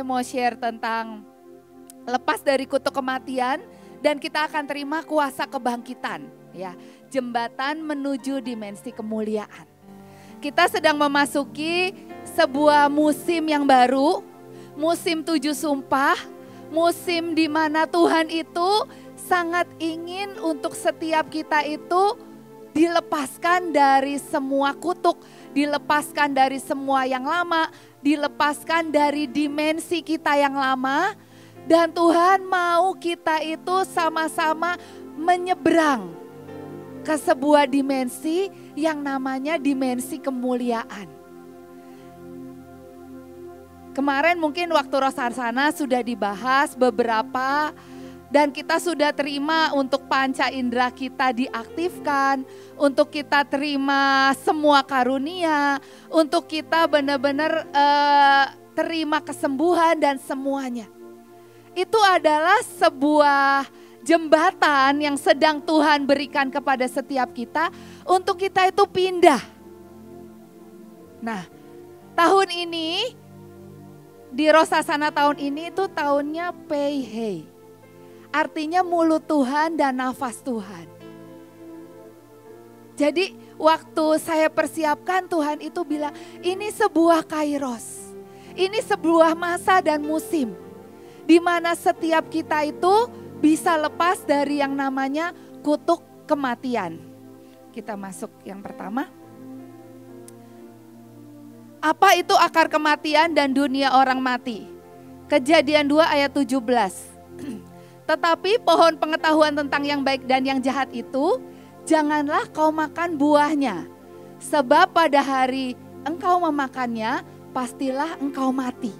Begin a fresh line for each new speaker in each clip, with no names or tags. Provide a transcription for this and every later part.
Saya mau share tentang lepas dari kutuk kematian dan kita akan terima kuasa kebangkitan, ya. Jembatan menuju dimensi kemuliaan. Kita sedang memasuki sebuah musim yang baru, musim 7 sumpah, musim di mana Tuhan itu sangat ingin untuk setiap kita itu dilepaskan dari semua kutuk, dilepaskan dari semua yang lama, dilepaskan dari dimensi kita yang lama, dan Tuhan mau kita itu sama-sama menyeberang ke sebuah dimensi yang namanya dimensi kemuliaan. Kemarin mungkin waktu Rosarsana sudah dibahas beberapa, dan kita sudah terima untuk panca indera kita diaktifkan, untuk kita terima semua karunia, untuk kita benar-benar terima kesembuhan dan semuanya. Itu adalah sebuah jembatan yang sedang Tuhan berikan kepada setiap kita untuk kita itu pindah. Nah, tahun ini, di Rosasana tahun ini itu tahunnya Pei Hei. Artinya mulut Tuhan dan nafas Tuhan. Jadi waktu saya persiapkan, Tuhan itu bilang ini sebuah kairos. Ini sebuah masa dan musim. Di mana setiap kita itu bisa lepas dari yang namanya kutuk kematian. Kita masuk yang pertama. Apa itu akar kematian dan dunia orang mati? Kejadian 2 ayat 17. Tetapi pohon pengetahuan tentang yang baik dan yang jahat itu, janganlah kau makan buahnya. Sebab pada hari engkau memakannya, pastilah engkau mati.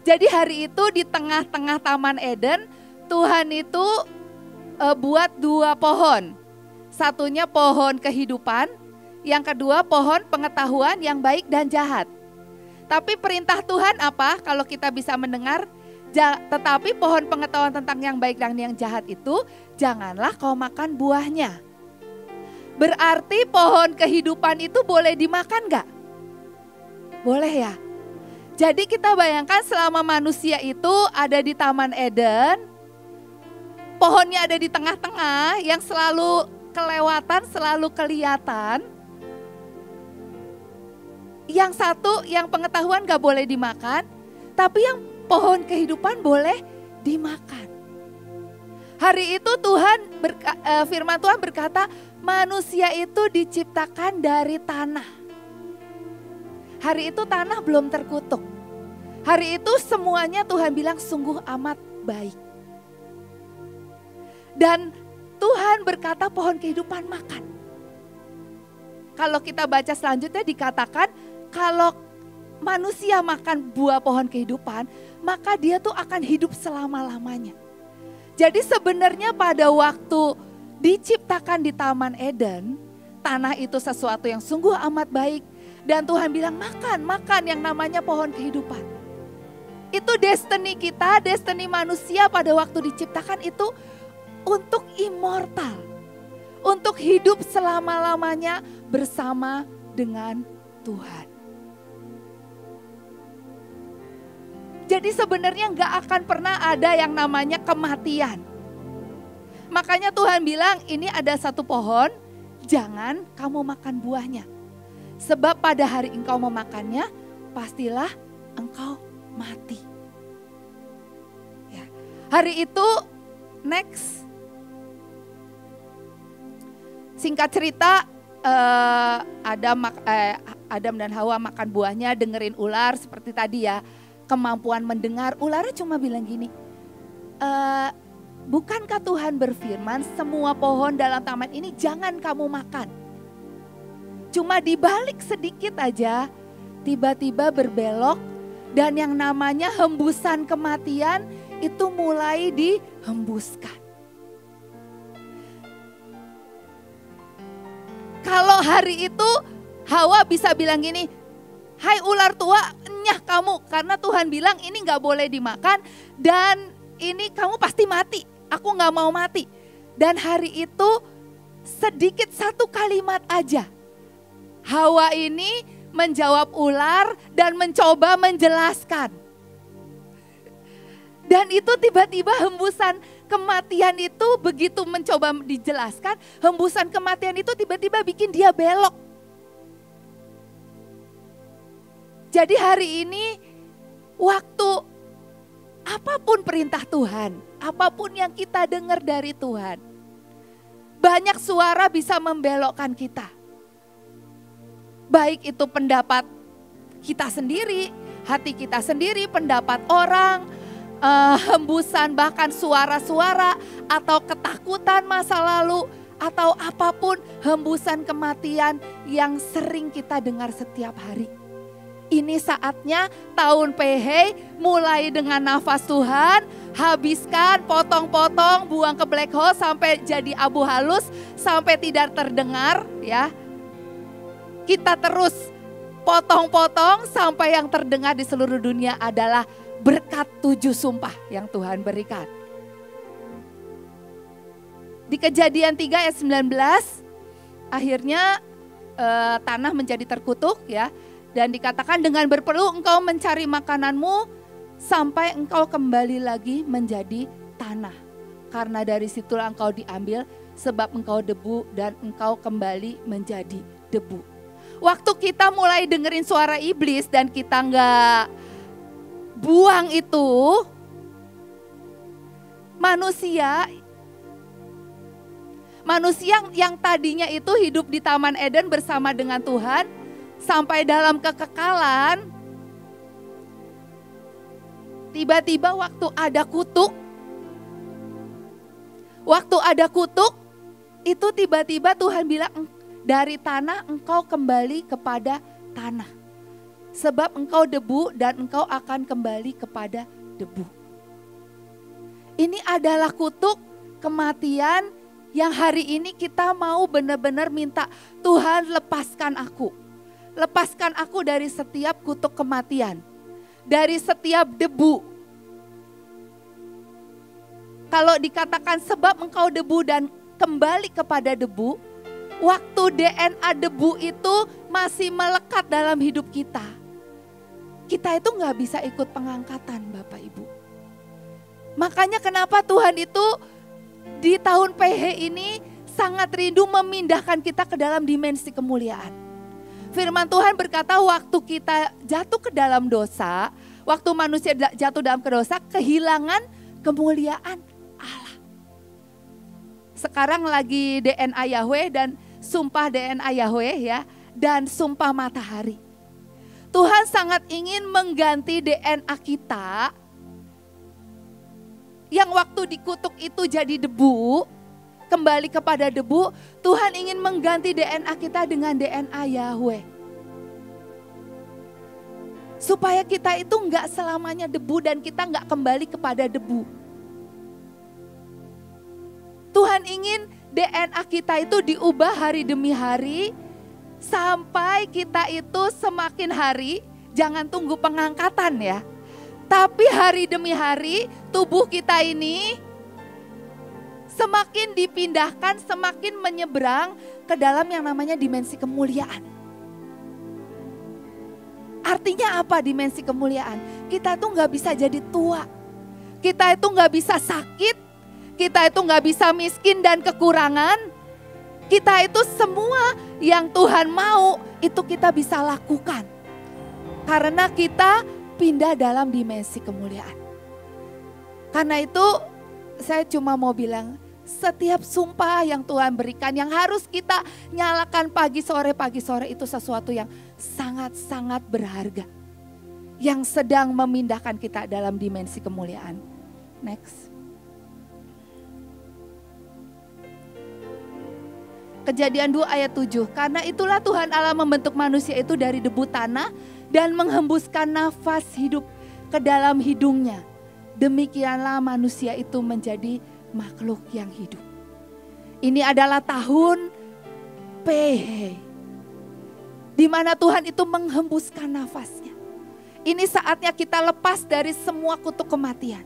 Jadi hari itu di tengah-tengah Taman Eden, Tuhan itu buat 2 pohon. Satunya pohon kehidupan, yang kedua pohon pengetahuan yang baik dan jahat. Tapi perintah Tuhan apa kalau kita bisa mendengar? Tetapi pohon pengetahuan tentang yang baik dan yang jahat itu janganlah kau makan buahnya. Berarti pohon kehidupan itu boleh dimakan gak? Boleh ya. Jadi kita bayangkan selama manusia itu ada di Taman Eden, pohonnya ada di tengah-tengah yang selalu kelewatan, selalu kelihatan. Yang satu, yang pengetahuan gak boleh dimakan, tapi yang pohon kehidupan boleh dimakan. Hari itu firman Tuhan berkata, manusia itu diciptakan dari tanah. Hari itu tanah belum terkutuk. Hari itu semuanya Tuhan bilang sungguh amat baik. Dan Tuhan berkata pohon kehidupan makan. Kalau kita baca selanjutnya dikatakan kalau manusia makan buah pohon kehidupan, maka dia tuh akan hidup selama-lamanya. Jadi sebenarnya pada waktu diciptakan di Taman Eden, tanah itu sesuatu yang sungguh amat baik. Dan Tuhan bilang makan yang namanya pohon kehidupan. Itu destiny kita, destiny manusia pada waktu diciptakan itu untuk immortal. Untuk hidup selama-lamanya bersama dengan Tuhan. Jadi sebenarnya gak akan pernah ada yang namanya kematian. Makanya Tuhan bilang ini ada satu pohon, jangan kamu makan buahnya. Sebab pada hari engkau memakannya, pastilah engkau mati. Ya. Hari itu next. Singkat cerita, Adam dan Hawa makan buahnya, dengerin ular seperti tadi ya. Kemampuan mendengar, ularnya cuma bilang gini, bukankah Tuhan berfirman semua pohon dalam taman ini jangan kamu makan. Cuma dibalik sedikit aja, tiba-tiba berbelok dan yang namanya hembusan kematian itu mulai dihembuskan. Kalau hari itu Hawa bisa bilang gini, hai ular tua, enyah kamu karena Tuhan bilang ini gak boleh dimakan dan ini kamu pasti mati, aku gak mau mati. Dan hari itu sedikit satu kalimat aja, Hawa ini menjawab ular dan mencoba menjelaskan. Dan itu tiba-tiba hembusan kematian itu begitu mencoba dijelaskan, hembusan kematian itu tiba-tiba bikin dia belok. Jadi hari ini waktu apapun perintah Tuhan, apapun yang kita dengar dari Tuhan, banyak suara bisa membelokkan kita. Baik itu pendapat kita sendiri, hati kita sendiri, pendapat orang, hembusan bahkan suara-suara atau ketakutan masa lalu atau apapun hembusan kematian yang sering kita dengar setiap hari. Ini saatnya tahun PH mulai dengan nafas Tuhan, habiskan, potong-potong, buang ke black hole sampai jadi abu halus, sampai tidak terdengar ya. Kita terus potong-potong sampai yang terdengar di seluruh dunia adalah berkat 7 sumpah yang Tuhan berikan. Di Kejadian 3 ayat 19, akhirnya tanah menjadi terkutuk ya. Dan dikatakan dengan berpeluh engkau mencari makananmu sampai engkau kembali lagi menjadi tanah. Karena dari situlah engkau diambil sebab engkau debu dan engkau kembali menjadi debu. Waktu kita mulai dengerin suara iblis dan kita enggak buang itu, manusia yang tadinya itu hidup di Taman Eden bersama dengan Tuhan sampai dalam kekekalan, tiba-tiba waktu ada kutuk, itu tiba-tiba Tuhan bilang dari tanah engkau kembali kepada tanah. Sebab engkau debu dan engkau akan kembali kepada debu. Ini adalah kutuk kematian yang hari ini kita mau benar-benar minta, Tuhan lepaskan aku. Lepaskan aku dari setiap kutuk kematian. Dari setiap debu. Kalau dikatakan sebab engkau debu dan kembali kepada debu, waktu DNA debu itu masih melekat dalam hidup kita. Kita itu gak bisa ikut pengangkatan Bapak Ibu. Makanya kenapa Tuhan itu di tahun PH ini sangat rindu memindahkan kita ke dalam dimensi kemuliaan. Firman Tuhan berkata waktu kita jatuh ke dalam dosa, waktu manusia jatuh dalam dosa, kehilangan kemuliaan Allah. Sekarang lagi DNA Yahweh dan sumpah DNA Yahweh ya, dan sumpah matahari. Tuhan sangat ingin mengganti DNA kita yang waktu dikutuk itu jadi debu, kembali kepada debu. Tuhan ingin mengganti DNA kita dengan DNA Yahweh. Supaya kita itu enggak selamanya debu dan kita enggak kembali kepada debu. Tuhan ingin DNA kita itu diubah hari demi hari. Sampai kita itu semakin hari, jangan tunggu pengangkatan ya. Tapi hari demi hari tubuh kita ini semakin dipindahkan, semakin menyeberang ke dalam yang namanya dimensi kemuliaan. Artinya apa dimensi kemuliaan? Kita itu gak bisa jadi tua. Kita itu gak bisa sakit. Kita itu gak bisa miskin dan kekurangan. Kita itu semua yang Tuhan mau itu kita bisa lakukan. Karena kita pindah dalam dimensi kemuliaan. Karena itu saya cuma mau bilang setiap sumpah yang Tuhan berikan yang harus kita nyalakan pagi sore itu sesuatu yang sangat-sangat berharga. Yang sedang memindahkan kita dalam dimensi kemuliaan. Next. Kejadian 2 ayat 7, karena itulah Tuhan Allah membentuk manusia itu dari debu tanah dan menghembuskan nafas hidup ke dalam hidungnya. Demikianlah manusia itu menjadi makhluk yang hidup. Ini adalah tahun PH, di mana Tuhan itu menghembuskan nafasnya. Ini saatnya kita lepas dari semua kutuk kematian.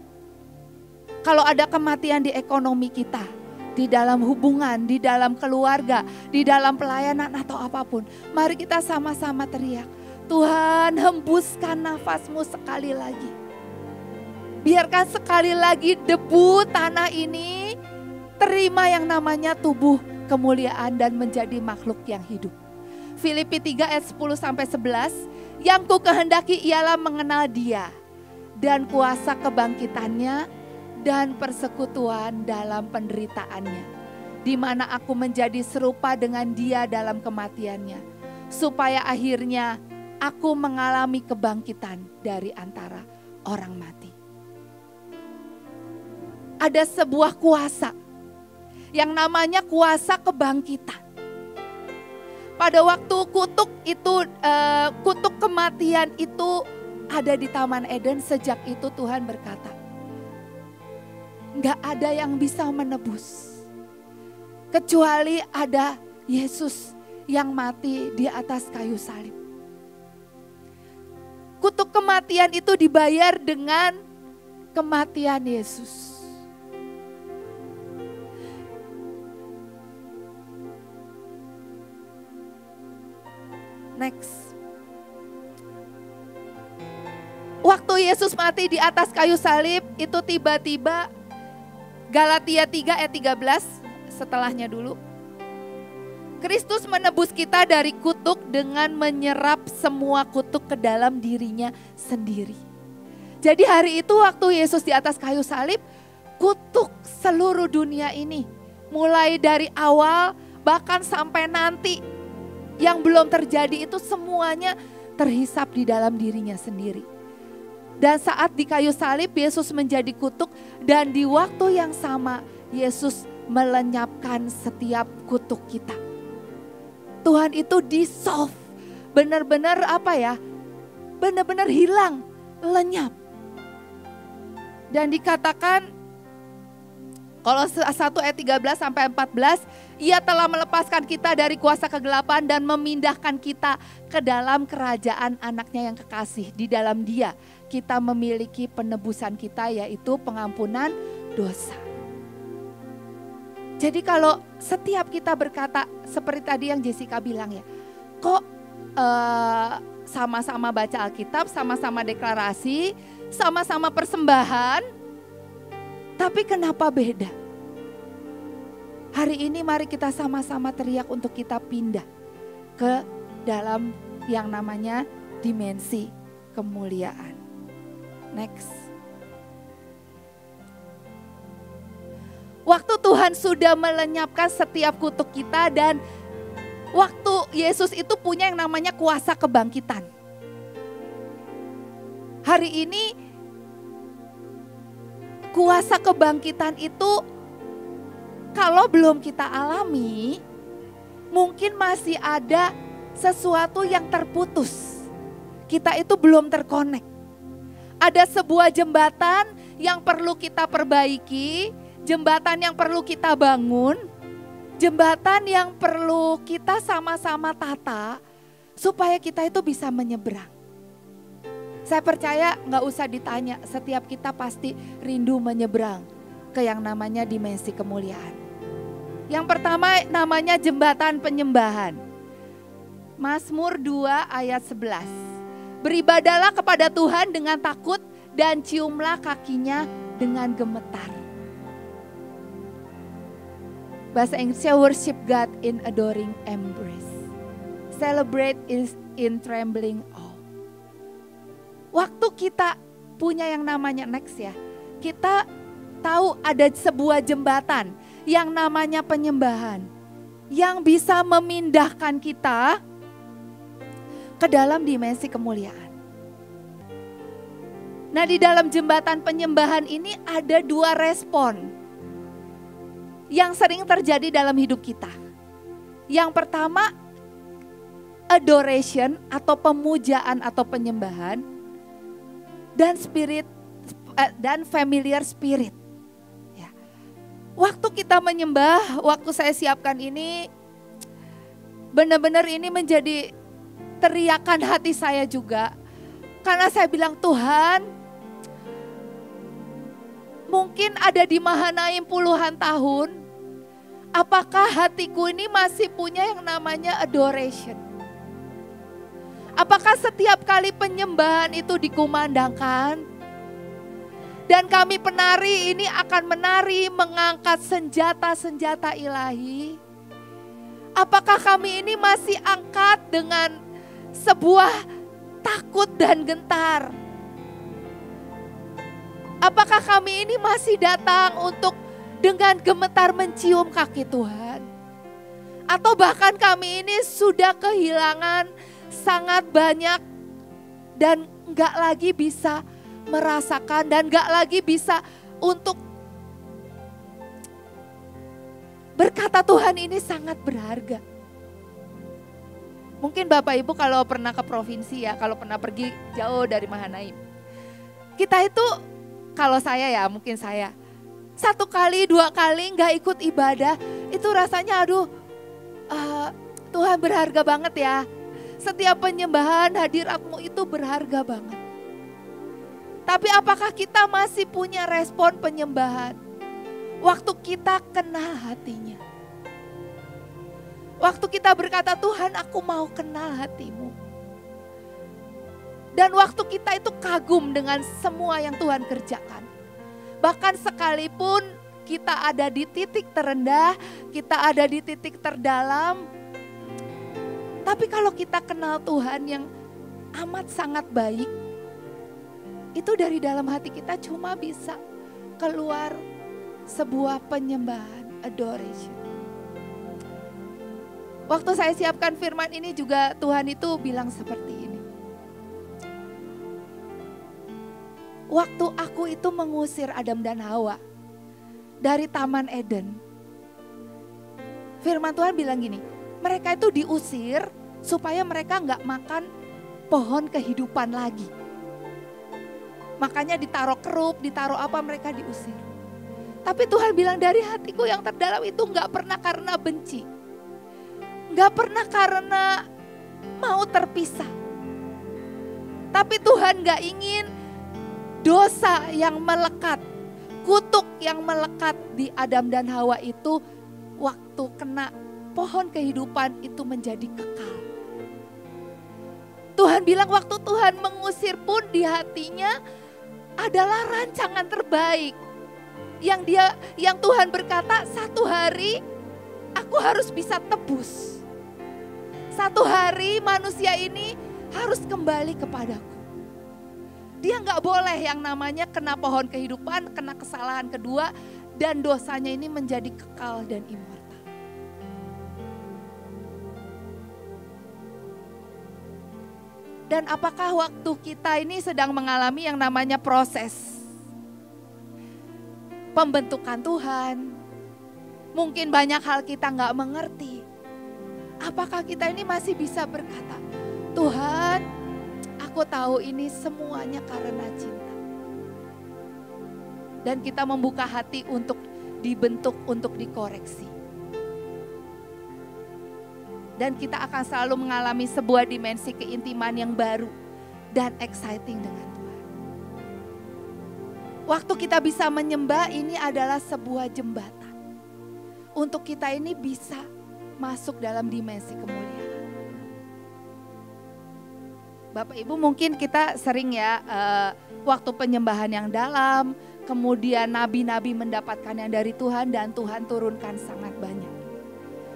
Kalau ada kematian di ekonomi kita, di dalam hubungan, di dalam keluarga, di dalam pelayanan atau apapun. Mari kita sama-sama teriak, Tuhan hembuskan nafasmu sekali lagi. Biarkan sekali lagi debu tanah ini terima yang namanya tubuh kemuliaan dan menjadi makhluk yang hidup. Filipi 3 ayat 10-11, yang ku kehendaki ialah mengenal Dia dan kuasa kebangkitannya dan persekutuan dalam penderitaannya, di mana aku menjadi serupa dengan Dia dalam kematiannya, supaya akhirnya aku mengalami kebangkitan dari antara orang mati. Ada sebuah kuasa yang namanya kuasa kebangkitan. Pada waktu kutuk kematian itu ada di Taman Eden, sejak itu Tuhan berkata, nggak ada yang bisa menebus kecuali ada Yesus yang mati di atas kayu salib. Kutuk kematian itu dibayar dengan kematian Yesus. Next. Waktu Yesus mati di atas kayu salib itu tiba-tiba Galatia 3 ayat 13, setelahnya dulu. Kristus menebus kita dari kutuk dengan menyerap semua kutuk ke dalam dirinya sendiri. Jadi hari itu waktu Yesus di atas kayu salib, kutuk seluruh dunia ini. Mulai dari awal bahkan sampai nanti yang belum terjadi itu semuanya terhisap di dalam dirinya sendiri. Dan saat di kayu salib Yesus menjadi kutuk, dan di waktu yang sama Yesus melenyapkan setiap kutuk kita. Tuhan itu dissolve, benar-benar benar-benar hilang, lenyap. Dan dikatakan kalau 1 ayat 13-14, Ia telah melepaskan kita dari kuasa kegelapan dan memindahkan kita ke dalam kerajaan anaknya yang kekasih. Di dalam Dia kita memiliki penebusan kita, yaitu pengampunan dosa. Jadi kalau setiap kita berkata seperti tadi yang Jessica bilang ya, kok sama-sama baca Alkitab, sama-sama deklarasi, sama-sama persembahan, tapi kenapa beda? Hari ini mari kita sama-sama teriak untuk kita pindah ke dalam yang namanya dimensi kemuliaan. Next. Waktu Tuhan sudah melenyapkan setiap kutuk kita, dan waktu Yesus itu punya yang namanya kuasa kebangkitan. Hari ini kuasa kebangkitan itu kalau belum kita alami, mungkin masih ada sesuatu yang terputus. Kita itu belum terkonek. Ada sebuah jembatan yang perlu kita perbaiki, jembatan yang perlu kita bangun, jembatan yang perlu kita sama-sama tata supaya kita itu bisa menyeberang. Saya percaya gak usah ditanya, setiap kita pasti rindu menyeberang ke yang namanya dimensi kemuliaan. Yang pertama namanya jembatan penyembahan. Mazmur 2 ayat 11. Beribadalah kepada Tuhan dengan takut dan ciumlah kakinya dengan gemetar. Bahasa Inggrisnya worship God in adoring embrace. Celebrate is in trembling awe. Waktu kita punya yang namanya next ya, kita tahu ada sebuah jembatan yang namanya penyembahan, yang bisa memindahkan kita ke dalam dimensi kemuliaan. Nah, di dalam jembatan penyembahan ini ada dua respon yang sering terjadi dalam hidup kita. Yang pertama, adoration atau pemujaan atau penyembahan, dan familiar spirit. Ya. Waktu kita menyembah, waktu saya siapkan ini, benar-benar ini menjadi teriakan hati saya juga. Karena saya bilang, Tuhan, mungkin ada di Mahanaim puluhan tahun, apakah hatiku ini masih punya yang namanya adoration? Apakah setiap kali penyembahan itu dikumandangkan, Dan kami penari ini akan menari mengangkat senjata-senjata ilahi. Apakah kami ini masih angkat dengan sebuah takut dan gentar? Apakah kami ini masih datang untuk dengan gemetar mencium kaki Tuhan? Atau bahkan kami ini sudah kehilangan sangat banyak dan enggak lagi bisa merasakan dan enggak lagi bisa untuk berkata Tuhan ini sangat berharga. Mungkin Bapak Ibu kalau pernah ke provinsi ya, kalau pernah pergi jauh dari Mahanaim. Kita itu, kalau saya ya mungkin saya, 1 kali 2 kali enggak ikut ibadah, itu rasanya aduh Tuhan berharga banget ya. Setiap penyembahan hadirat-Mu itu berharga banget. Tapi apakah kita masih punya respon penyembahan? Waktu kita kenal hatinya. Waktu kita berkata, Tuhan aku mau kenal hati-Mu. Dan waktu kita itu kagum dengan semua yang Tuhan kerjakan. Bahkan sekalipun kita ada di titik terendah, kita ada di titik terdalam. Tapi kalau kita kenal Tuhan yang amat sangat baik, itu dari dalam hati kita cuma bisa keluar sebuah penyembahan, adoration. Waktu saya siapkan firman ini juga Tuhan itu bilang seperti ini. Waktu aku itu mengusir Adam dan Hawa dari Taman Eden, firman Tuhan bilang gini, mereka itu diusir supaya mereka nggak makan pohon kehidupan lagi. Makanya ditaruh kerup, ditaruh apa, mereka diusir. Tapi Tuhan bilang dari hatiku yang terdalam itu nggak pernah karena benci. Nggak pernah karena mau terpisah. Tapi Tuhan nggak ingin dosa yang melekat, kutuk yang melekat di Adam dan Hawa itu waktu kena pohon kehidupan itu menjadi kekal. Tuhan bilang waktu Tuhan mengusir pun di hatinya adalah rancangan terbaik. Yang Tuhan berkata, 1 hari aku harus bisa tebus. 1 hari manusia ini harus kembali kepadaku. Dia nggak boleh yang namanya kena pohon kehidupan, kena kesalahan kedua, dan dosanya ini menjadi kekal dan immortal. Dan apakah waktu kita ini sedang mengalami yang namanya proses pembentukan Tuhan? Mungkin banyak hal kita nggak mengerti. Apakah kita ini masih bisa berkata, Tuhan, aku tahu ini semuanya karena cinta. Dan kita membuka hati untuk dibentuk, untuk dikoreksi. Dan kita akan selalu mengalami sebuah dimensi keintiman yang baru dan exciting dengan Tuhan. Waktu kita bisa menyembah, ini adalah sebuah jembatan. Untuk kita ini bisa masuk dalam dimensi kemuliaan. Bapak Ibu mungkin kita sering ya waktu penyembahan yang dalam, kemudian nabi-nabi mendapatkan yang dari Tuhan dan Tuhan turunkan sangat banyak.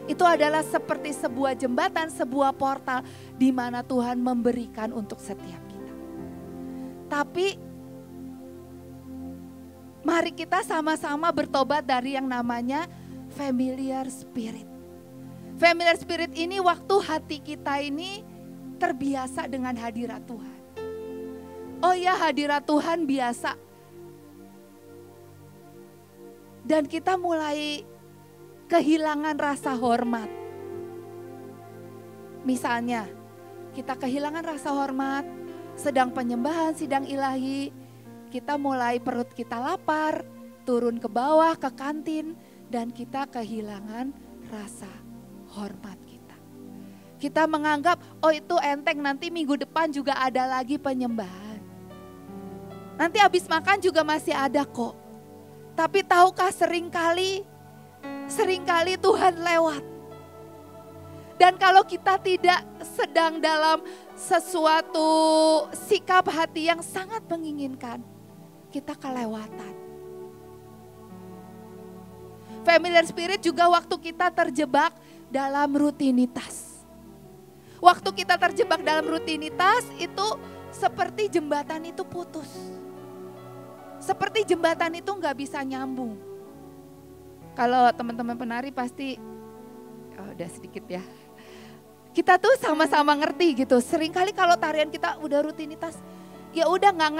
Itu adalah seperti sebuah jembatan, sebuah portal di mana Tuhan memberikan untuk setiap kita. Tapi mari kita sama-sama bertobat dari yang namanya familiar spirit. Familiar spirit ini waktu hati kita ini terbiasa dengan hadirat Tuhan. Oh ya, hadirat Tuhan biasa. Dan kita mulai kehilangan rasa hormat. Misalnya, kita kehilangan rasa hormat, sedang penyembahan, sidang ilahi, kita mulai perut kita lapar, turun ke bawah, ke kantin, dan kita kehilangan rasa hormat kita. Kita menganggap, oh itu enteng, nanti minggu depan juga ada lagi penyembahan. Nanti habis makan juga masih ada kok. Tapi tahukah seringkali Tuhan lewat. Dan kalau kita tidak sedang dalam sesuatu sikap hati yang sangat menginginkan, kita kelewatan. Familiar spirit juga waktu kita terjebak dalam rutinitas. Waktu kita terjebak dalam rutinitas itu seperti jembatan itu putus. Seperti jembatan itu nggak bisa nyambung. Kalau teman-teman penari pasti, udah sedikit ya. Kita tuh sama-sama ngerti gitu. Seringkali kalau tarian kita udah rutinitas, ya udah nggak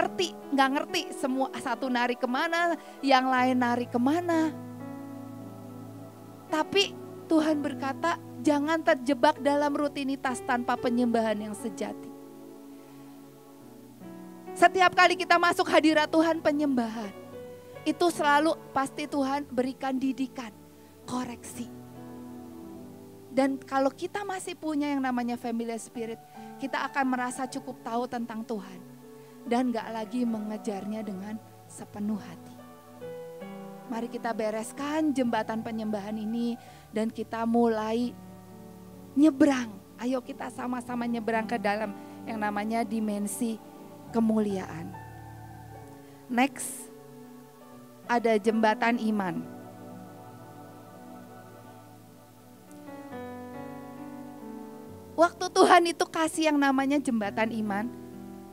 ngerti semua, satu nari kemana, yang lain nari kemana. Tapi Tuhan berkata jangan terjebak dalam rutinitas tanpa penyembahan yang sejati. Setiap kali kita masuk hadirat Tuhan penyembahan, itu selalu pasti Tuhan berikan didikan, koreksi. Dan kalau kita masih punya yang namanya familiar spirit, kita akan merasa cukup tahu tentang Tuhan. Dan gak lagi mengejarnya dengan sepenuh hati. Mari kita bereskan jembatan penyembahan ini dan kita mulai nyebrang. Ayo kita sama-sama nyebrang ke dalam yang namanya dimensi kemuliaan. Next, ada jembatan iman. Waktu Tuhan itu kasih yang namanya jembatan iman,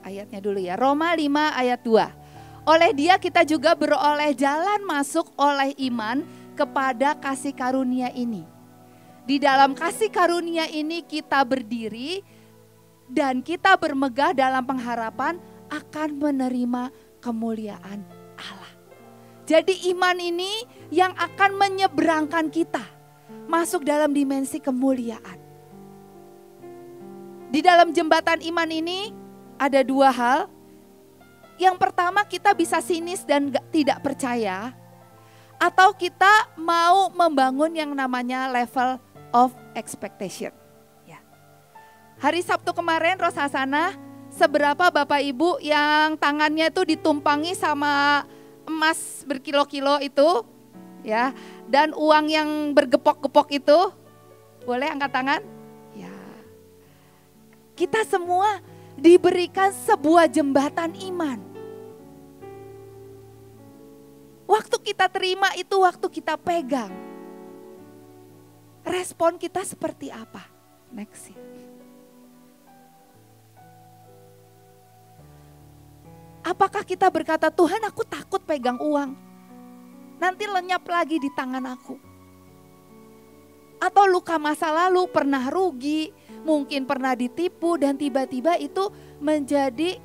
ayatnya dulu ya, Roma 5 ayat 2. Oleh Dia kita juga beroleh jalan masuk oleh iman kepada kasih karunia ini. Di dalam kasih karunia ini kita berdiri dan kita bermegah dalam pengharapan akan menerima kemuliaan Allah. Jadi iman ini yang akan menyeberangkan kita masuk dalam dimensi kemuliaan. Di dalam jembatan iman ini ada dua hal. Yang pertama, kita bisa sinis dan tidak percaya, atau kita mau membangun yang namanya level of expectation. Ya. Hari Sabtu kemarin Rosh Hasanah, seberapa Bapak Ibu yang tangannya itu ditumpangi sama emas berkilo-kilo itu, ya, dan uang yang bergepok-gepok itu, boleh angkat tangan? Ya. Kita semua diberikan sebuah jembatan iman. Waktu kita terima itu waktu kita pegang. Respon kita seperti apa? Next ya. Apakah kita berkata, Tuhan aku takut pegang uang. Nanti lenyap lagi di tangan aku. Atau luka masa lalu, pernah rugi, mungkin pernah ditipu dan tiba-tiba itu menjadi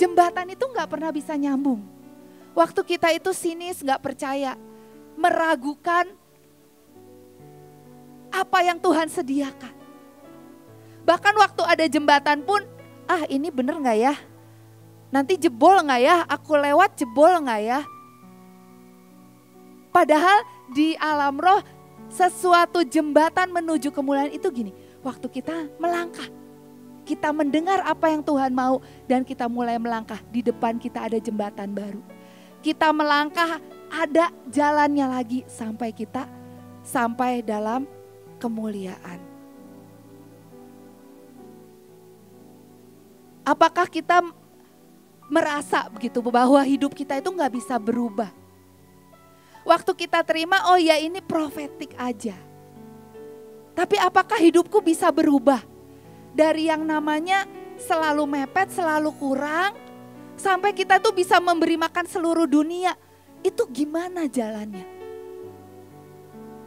jembatan itu gak pernah bisa nyambung. Waktu kita itu sinis, gak percaya, meragukan apa yang Tuhan sediakan. Bahkan waktu ada jembatan pun, ini bener gak ya? Nanti jebol gak ya? Aku lewat jebol gak ya? Padahal di alam roh sesuatu jembatan menuju kemuliaan itu gini. Waktu kita melangkah, kita mendengar apa yang Tuhan mau dan kita mulai melangkah. Di depan kita ada jembatan baru. Kita melangkah, ada jalannya lagi sampai kita sampai dalam kemuliaan. Apakah kita merasa begitu bahwa hidup kita itu gak bisa berubah? Waktu kita terima, oh ya ini profetik aja. Tapi apakah hidupku bisa berubah? Dari yang namanya selalu mepet, selalu kurang, sampai kita tuh bisa memberi makan seluruh dunia. Itu gimana jalannya?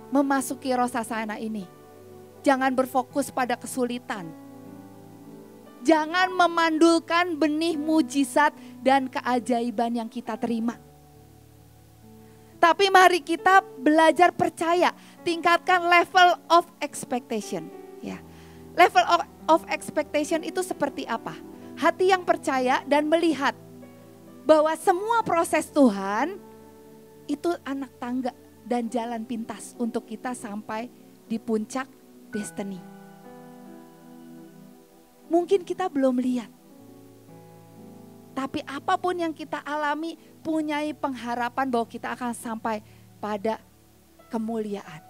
Memasuki Rosh Hasanah ini, jangan berfokus pada kesulitan. Jangan memandulkan benih mujizat dan keajaiban yang kita terima. Tapi mari kita belajar percaya, tingkatkan level of expectation. Ya, level of expectation itu seperti apa? Hati yang percaya dan melihat bahwa semua proses Tuhan itu anak tangga dan jalan pintas untuk kita sampai di puncak destiny. Mungkin kita belum lihat, tapi apapun yang kita alami punyai pengharapan bahwa kita akan sampai pada kemuliaan.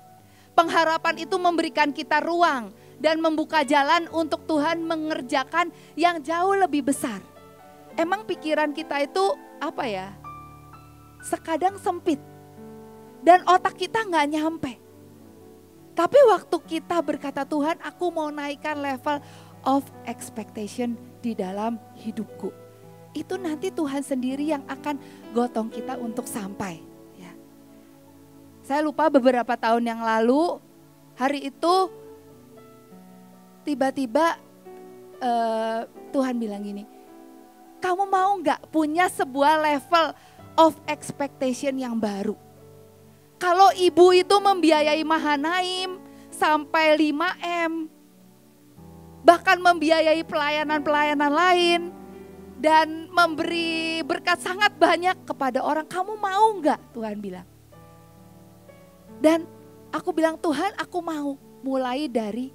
Pengharapan itu memberikan kita ruang dan membuka jalan untuk Tuhan mengerjakan yang jauh lebih besar Emang pikiran kita itu apa ya? Sekadang sempit. Dan otak kita nggak nyampe. Tapi waktu kita berkata, Tuhan aku mau naikkan level of expectation di dalam hidupku. Itu nanti Tuhan sendiri yang akan gotong kita untuk sampai. Ya. Saya lupa beberapa tahun yang lalu, hari itu tiba-tiba Tuhan bilang gini, kamu mau gak punya sebuah level of expectation yang baru? Kalau ibu itu membiayai Mahanaim sampai 5M, bahkan membiayai pelayanan-pelayanan lain, dan memberi berkat sangat banyak kepada orang, kamu mau gak? Tuhan bilang. Dan aku bilang, Tuhan aku mau, mulai dari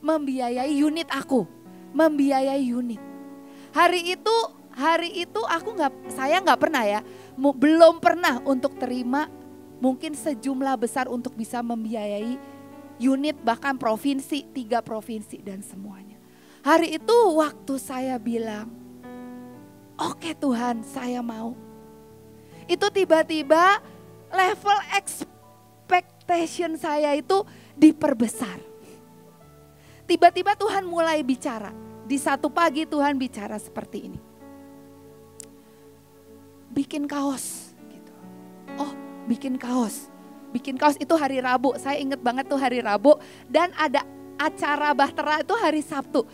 membiayai unit aku, membiayai unit. Hari itu saya nggak pernah ya, belum pernah untuk terima mungkin sejumlah besar untuk bisa membiayai unit, bahkan provinsi, 3 provinsi dan semuanya. Hari itu waktu saya bilang, oke Tuhan saya mau. Itu tiba-tiba level expectation saya itu diperbesar. Tiba-tiba Tuhan mulai bicara. Di satu pagi Tuhan bicara seperti ini. Bikin kaos. Gitu. Oh bikin kaos. Bikin kaos itu hari Rabu. Saya ingat banget tuh hari Rabu. Dan ada acara Bahtera itu hari Sabtu.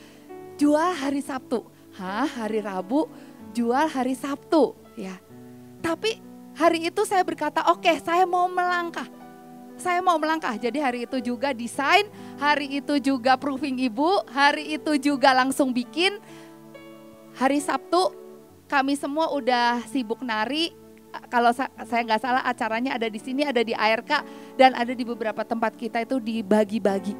Jual hari Sabtu. Hari Rabu jual hari Sabtu. Ya. Tapi hari itu saya berkata, oke, saya mau melangkah. Saya mau melangkah. Jadi hari itu juga desain, hari itu juga proofing ibu, hari itu juga langsung bikin. Hari Sabtu kami semua udah sibuk nari. Kalau saya nggak salah acaranya ada di sini, ada di ARK dan ada di beberapa tempat kita itu dibagi-bagi.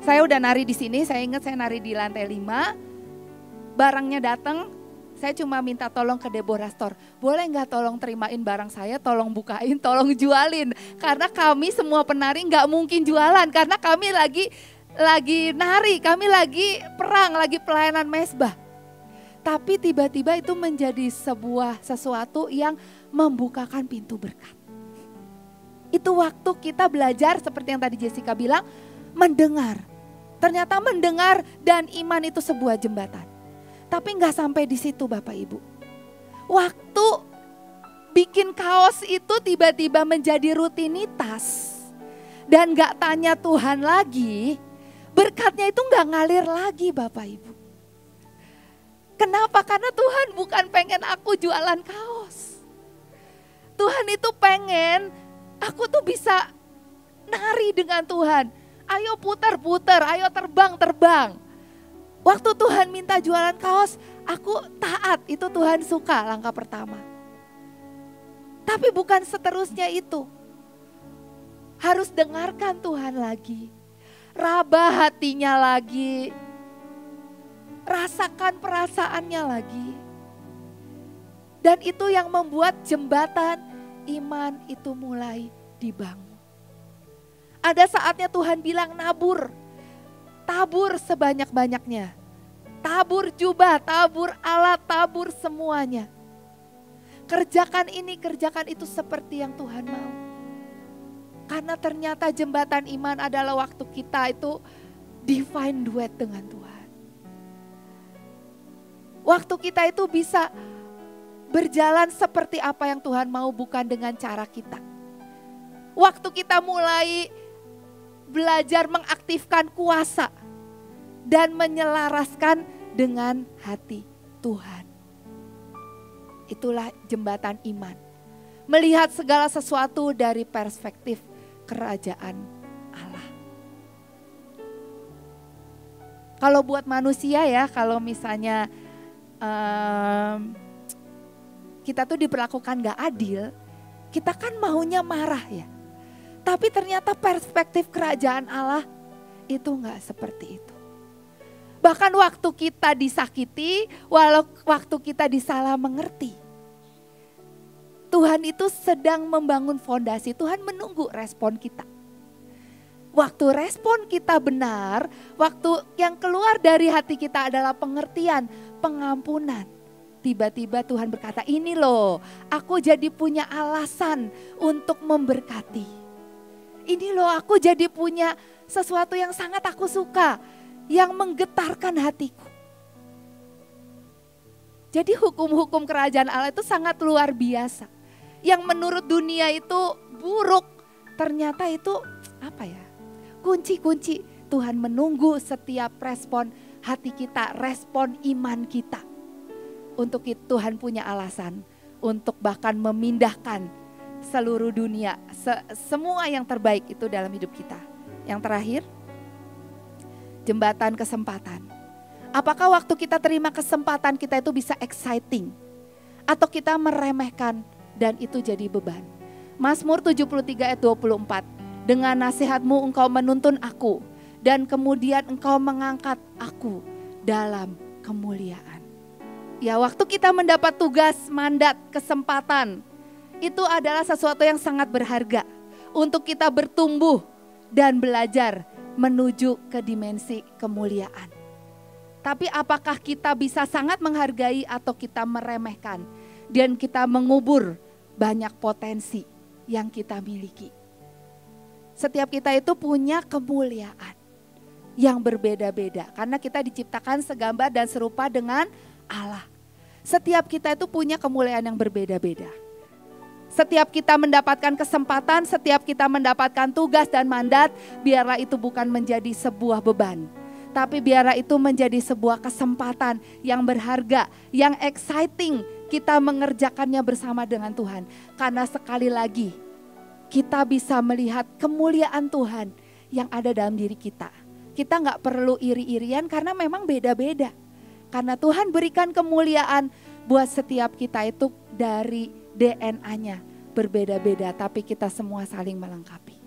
Saya udah nari di sini, saya ingat saya nari di lantai 5. Barangnya datang. Saya cuma minta tolong ke Deborah Store, boleh nggak tolong terimain barang saya, tolong bukain, tolong jualin. Karena kami semua penari nggak mungkin jualan, karena kami lagi nari, kami lagi perang, lagi pelayanan mesbah. Tapi tiba-tiba itu menjadi sesuatu yang membukakan pintu berkat. Itu waktu kita belajar seperti yang tadi Jessica bilang, mendengar. Ternyata mendengar dan iman itu sebuah jembatan. Tapi nggak sampai di situ Bapak Ibu. Waktu bikin kaos itu tiba-tiba menjadi rutinitas. Dan nggak tanya Tuhan lagi, berkatnya itu nggak ngalir lagi Bapak Ibu. Kenapa? Karena Tuhan bukan pengen aku jualan kaos. Tuhan itu pengen aku tuh bisa nari dengan Tuhan. Ayo putar-putar, ayo terbang-terbang. Waktu Tuhan minta jualan kaos, aku taat, itu Tuhan suka langkah pertama. Tapi bukan seterusnya itu. Harus dengarkan Tuhan lagi. Raba hatinya lagi. Rasakan perasaannya lagi. Dan itu yang membuat jembatan iman itu mulai dibangun. Ada saatnya Tuhan bilang nabur. Tabur sebanyak-banyaknya. Tabur jubah, tabur alat, tabur semuanya. Kerjakan ini, kerjakan itu seperti yang Tuhan mau. Karena ternyata jembatan iman adalah waktu kita itu divine duet dengan Tuhan. Waktu kita itu bisa berjalan seperti apa yang Tuhan mau, bukan dengan cara kita. Waktu kita mulai belajar mengaktifkan kuasa dan menyelaraskan dengan hati Tuhan. Itulah jembatan iman. Melihat segala sesuatu dari perspektif kerajaan Allah. Kalau buat manusia ya, kalau misalnya kita tuh diperlakukan gak adil, kita kan maunya marah ya. Tapi ternyata perspektif kerajaan Allah itu gak seperti itu. Bahkan waktu kita disakiti, waktu kita disalah mengerti, Tuhan itu sedang membangun fondasi, Tuhan menunggu respon kita. Waktu respon kita benar, waktu yang keluar dari hati kita adalah pengertian, pengampunan, tiba-tiba Tuhan berkata, ini loh aku jadi punya alasan untuk memberkati. Ini loh aku jadi punya sesuatu yang sangat aku suka, yang menggetarkan hatiku. Jadi hukum-hukum kerajaan Allah itu sangat luar biasa. Yang menurut dunia itu buruk, ternyata itu apa ya? Kunci-kunci Tuhan menunggu setiap respon hati kita, respon iman kita. Untuk itu Tuhan punya alasan untuk bahkan memindahkan seluruh dunia, semua yang terbaik itu dalam hidup kita. Yang terakhir, jembatan kesempatan. Apakah waktu kita terima kesempatan kita itu bisa exciting? Atau kita meremehkan dan itu jadi beban? Mazmur 73 ayat 24. Dengan nasihatmu engkau menuntun aku dan kemudian engkau mengangkat aku dalam kemuliaan. Ya, waktu kita mendapat tugas, mandat, kesempatan, itu adalah sesuatu yang sangat berharga untuk kita bertumbuh dan belajar menuju ke dimensi kemuliaan. Tapi apakah kita bisa sangat menghargai atau kita meremehkan dan kita mengubur banyak potensi yang kita miliki? Setiap kita itu punya kemuliaan yang berbeda-beda karena kita diciptakan segambar dan serupa dengan Allah. Setiap kita itu punya kemuliaan yang berbeda-beda. Setiap kita mendapatkan kesempatan, setiap kita mendapatkan tugas dan mandat, biarlah itu bukan menjadi sebuah beban. Tapi biarlah itu menjadi sebuah kesempatan yang berharga, yang exciting kita mengerjakannya bersama dengan Tuhan. Karena sekali lagi kita bisa melihat kemuliaan Tuhan yang ada dalam diri kita. Kita gak perlu iri-irian karena memang beda-beda. Karena Tuhan berikan kemuliaan buat setiap kita itu dari DNA-nya berbeda-beda. Tapi kita semua saling melengkapi.